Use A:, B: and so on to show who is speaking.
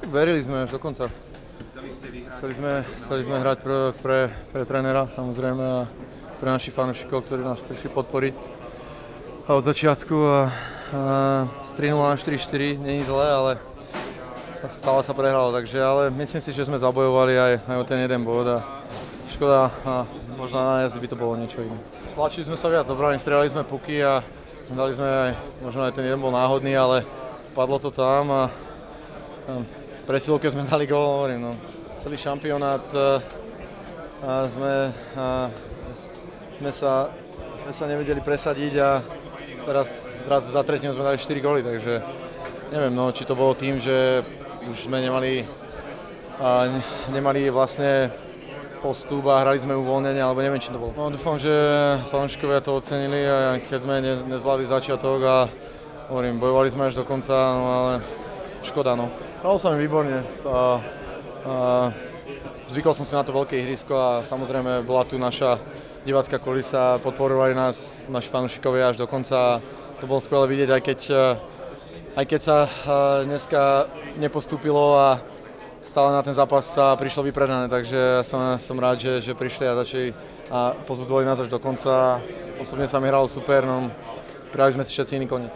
A: Tak verili sme až do konca. Chceli sme hrať pre trénera, samozrejme, a pre našich fanúšikov, ktorí nás prišli podporiť od začiatku. Z 3-0 na 4-4 nie je zlé, ale stále sa prehralo, takže, ale myslím si, že sme zabojovali aj o ten jeden bod a škoda, a možno na jazdy by to bolo niečo iné. Stlačili sme sa viac do brány, strieľali sme puky a dali sme aj, možno aj ten jeden bol náhodný, ale padlo to tam a presilovke sme dali gól, hovorím, no. Celý šampionát sme sa nevedeli presadiť a teraz zrazu za tretím sme dali 4 góly, takže neviem, no, či to bolo tým, že už sme nemali vlastne postup a hrali sme uvoľnenie, alebo neviem, či to bolo. No, dúfam, že fanúšikovia to ocenili, a keď sme nezvládli začiatok a hovorím, bojovali sme až do konca, no, ale škoda, no. Hralo sa mi výborne. Zvykol som si na to veľké ihrisko a samozrejme bola tu naša divácka kulisa, podporovali nás naši fanúšikovia až do konca. To bolo skvelé vidieť, aj keď sa dneska nepostúpilo a stále na ten zápas sa prišlo vypredané, takže som rád, že prišli a začali a pozbudzovali nás až do konca. Osobne sa mi hralo super, no prijali sme si všetci iný koniec.